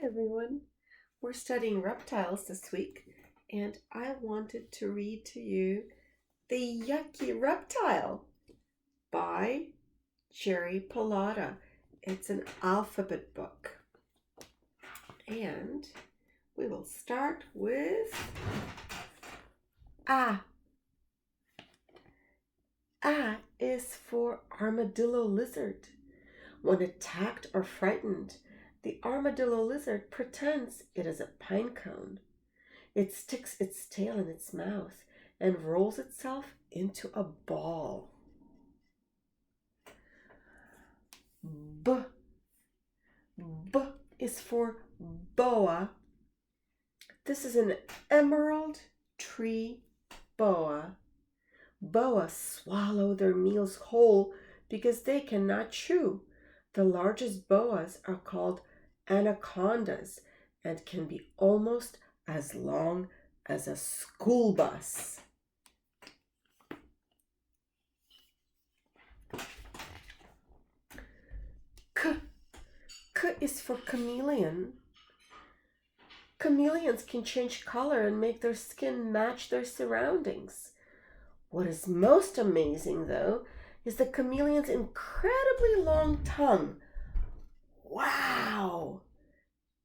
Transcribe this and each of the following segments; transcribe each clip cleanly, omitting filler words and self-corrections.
everyone. We're studying reptiles this week, and I wanted to read to you The Yucky Reptile by Jerry Pallotta. It's an alphabet book. And we will start with A. A is for armadillo lizard. When attacked or frightened, the armadillo lizard pretends it is a pine cone. It sticks its tail in its mouth and rolls itself into a ball. B. B is for boa. This is an emerald tree boa. Boa swallow their meals whole because they cannot chew. The largest boas are called anacondas and can be almost as long as a school bus. K. K is for chameleon. Chameleons can change color and make their skin match their surroundings. What is most amazing, though, is the chameleon's incredibly long tongue. Wow!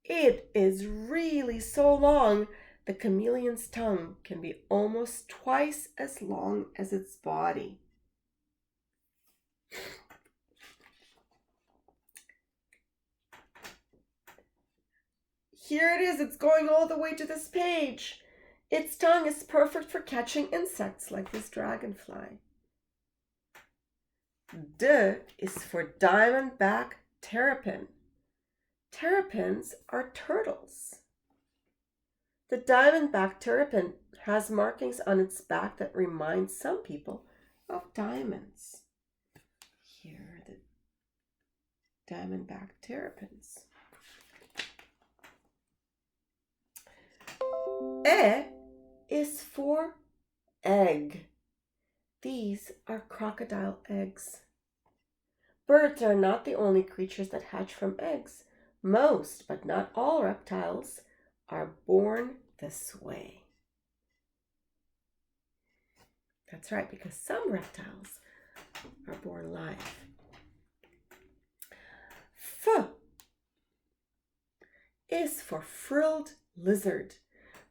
It is really so long. The chameleon's tongue can be almost twice as long as its body. Here it is. It's going all the way to this page. Its tongue is perfect for catching insects like this dragonfly. D is for diamondback terrapin. Terrapins are turtles. The diamondback terrapin has markings on its back that remind some people of diamonds. Here are the diamondback terrapins. E is for egg. These are crocodile eggs. Birds are not the only creatures that hatch from eggs. Most, but not all reptiles are born this way. That's right, because some reptiles are born live. F is for frilled lizard.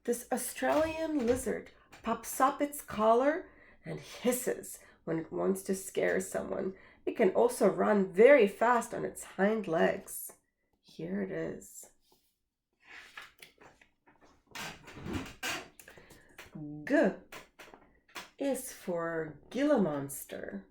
This Australian lizard pops up its collar and hisses when it wants to scare someone. It can also run very fast on its hind legs. Here it is. G is for Gila monster.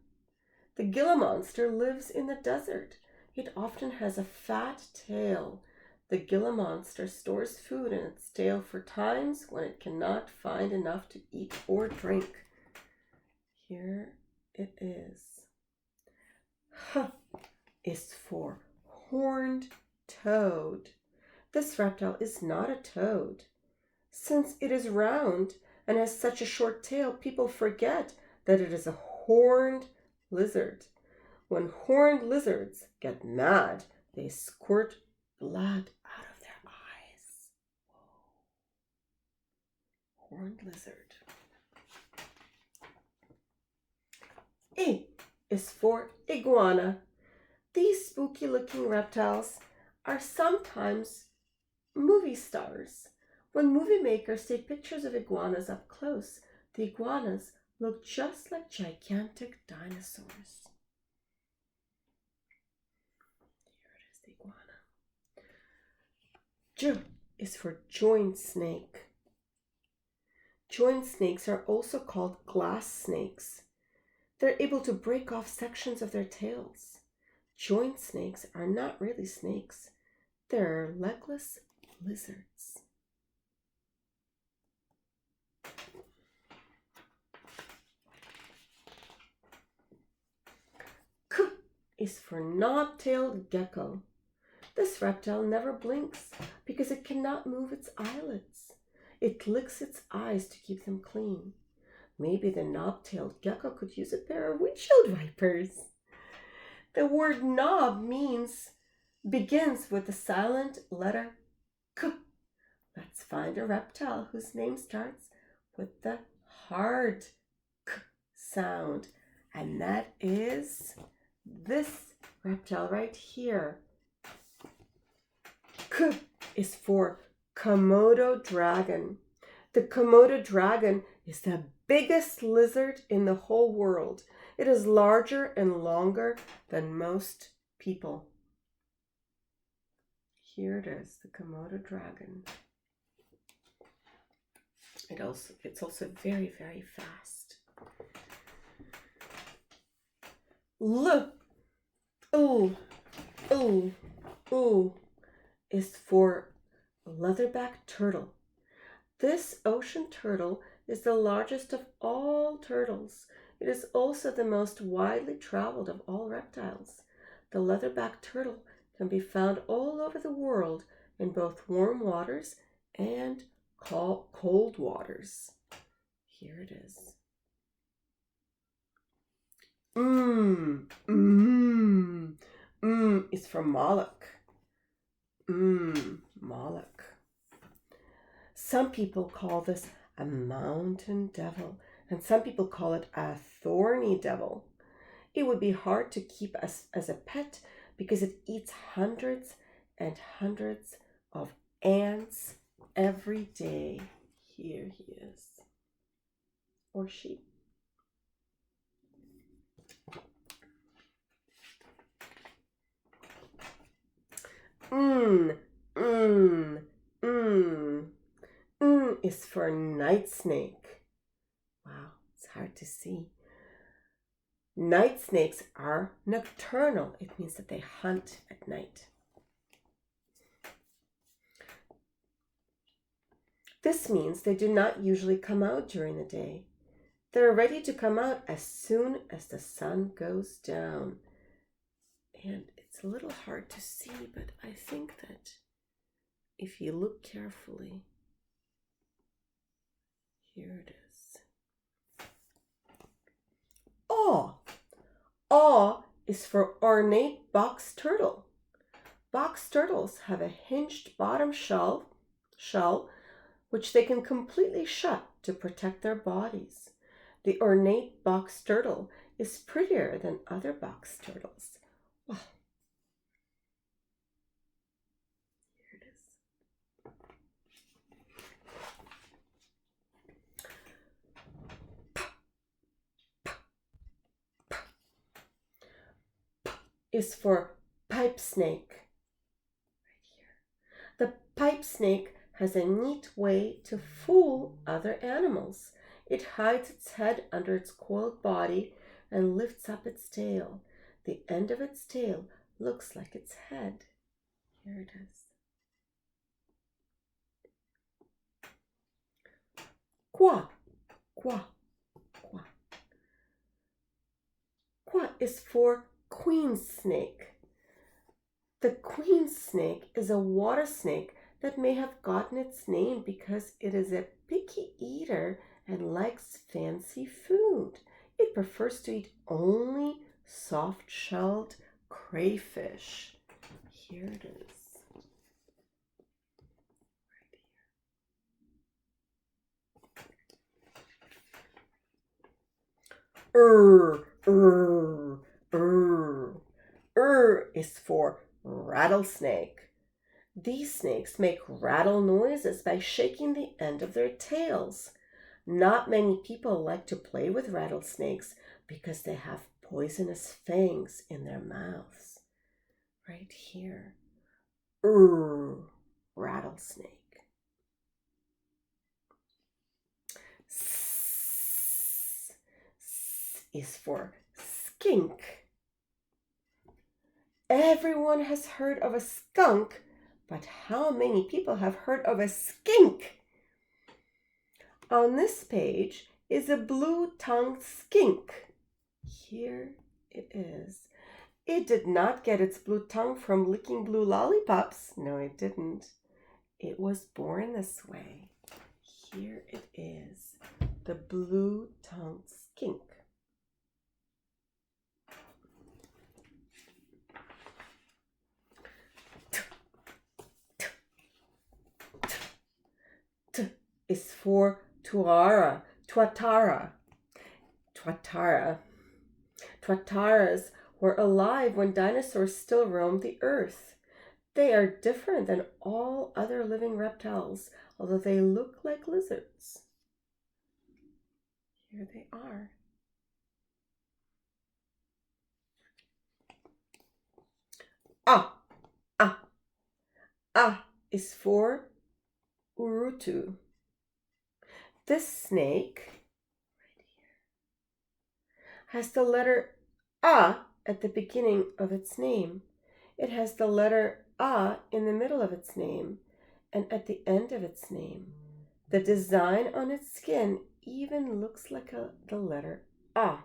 The Gila monster lives in the desert. It often has a fat tail. The Gila monster stores food in its tail for times when it cannot find enough to eat or drink. Here it is. H is for horned toad. This reptile is not a toad. Since it is round and has such a short tail, people forget that it is a horned lizard. When horned lizards get mad, they squirt blood out of their eyes. Whoa. Horned lizard. E is for iguana. These spooky-looking reptiles are sometimes movie stars. When movie makers take pictures of iguanas up close, the iguanas look just like gigantic dinosaurs. Here it is, the iguana. J is for joint snake. Joint snakes are also called glass snakes. They're able to break off sections of their tails. Joint snakes are not really snakes. They're legless lizards. K is for knob-tailed gecko. This reptile never blinks because it cannot move its eyelids. It licks its eyes to keep them clean. Maybe the knob-tailed gecko could use a pair of windshield wipers. The word knob begins with the silent letter K. Let's find a reptile whose name starts with the hard K sound. And that is this reptile right here. K is for Komodo dragon. The Komodo dragon is the biggest lizard in the whole world. It is larger and longer than most people. Here it is, the Komodo dragon. It's also very, very fast. O is for leatherback turtle. This ocean turtle is the largest of all turtles. It is also the most widely traveled of all reptiles. The leatherback turtle can be found all over the world in both warm waters and cold waters. Here it is. Is for Moloch. Moloch. Some people call this a mountain devil, and some people call it a thorny devil. It would be hard to keep as a pet because it eats hundreds and hundreds of ants every day. Here he is. Or she. Is for night snake. Wow, it's hard to see. Night snakes are nocturnal. It means that they hunt at night. This means they do not usually come out during the day. They're ready to come out as soon as the sun goes down. And it's a little hard to see, but I think that if you look carefully, here it is. Aw is for ornate box turtle. Box turtles have a hinged bottom shell, which they can completely shut to protect their bodies. The ornate box turtle is prettier than other box turtles. Wow. Here it is. Is for pipe snake. Right here. The pipe snake has a neat way to fool other animals. It hides its head under its coiled body and lifts up its tail. The end of its tail looks like its head. Here it is. Qua. Qua is for queen snake. The queen snake is a water snake that may have gotten its name because it is a picky eater and likes fancy food. It prefers to eat only soft-shelled crayfish. Here it is. Is for rattlesnake. These snakes make rattle noises by shaking the end of their tails. Not many people like to play with rattlesnakes because they have poisonous fangs in their mouths. Right here. Rattlesnake. Is for skink. Everyone has heard of a skunk, but how many people have heard of a skink? On this page is a blue-tongued skink. Here it is. It did not get its blue tongue from licking blue lollipops. No, it didn't. It was born this way. Here it is, the blue-tongued skink. is for tuatara. Tuataras were alive when dinosaurs still roamed the earth. They are different than all other living reptiles, although they look like lizards. Here they are. A is for urutu. This snake right here has the letter A at the beginning of its name. It has the letter A in the middle of its name and at the end of its name. The design on its skin even looks like the letter A.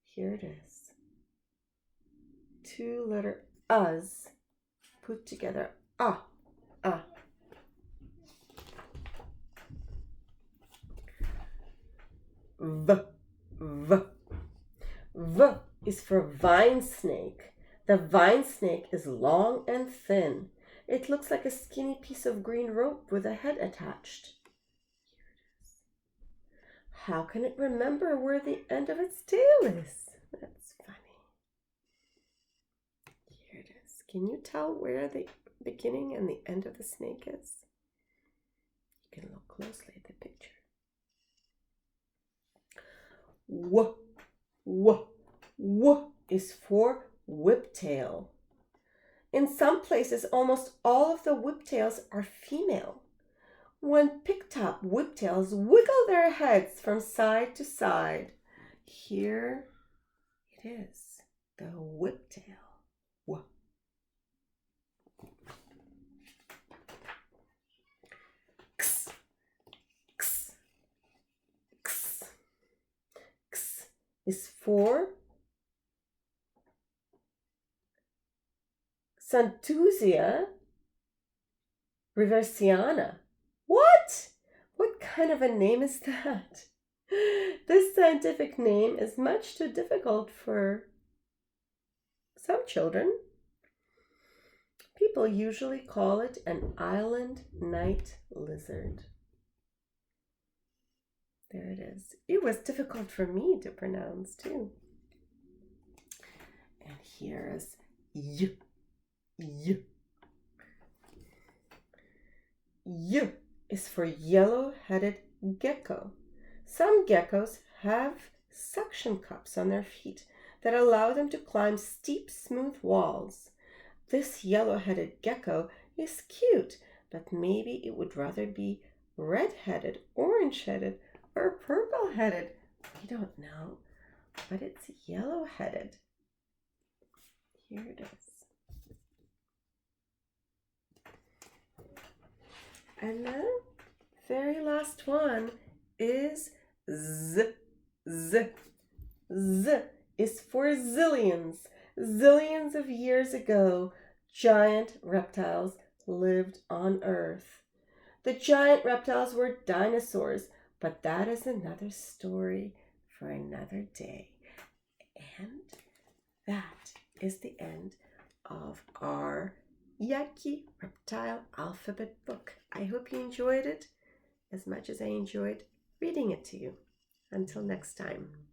Here it is. 2 letter A's put together. A. V is for vine snake. The vine snake is long and thin. It looks like a skinny piece of green rope with a head attached. Here it is. How can it remember where the end of its tail is? That's funny. Here it is. Can you tell where the beginning and the end of the snake is? You can look closely at the picture. W is for whiptail. In some places, almost all of the whiptails are female. When picked up, whiptails wiggle their heads from side to side. Here it is, the whiptail. Is for Santusia reversiana. What? What kind of a name is that? This scientific name is much too difficult for some children. People usually call it an island night lizard. There it is. It was difficult for me to pronounce too. And here is Y. Y is for yellow-headed gecko. Some geckos have suction cups on their feet that allow them to climb steep, smooth walls. This yellow-headed gecko is cute, but maybe it would rather be red-headed, orange-headed, or purple-headed. We don't know, but it's yellow-headed. Here it is. And the very last one is Z. Z is for zillions. Zillions of years ago, giant reptiles lived on Earth. The giant reptiles were dinosaurs, but that is another story for another day. And that is the end of our Yucky Reptile Alphabet book. I hope you enjoyed it as much as I enjoyed reading it to you. Until next time.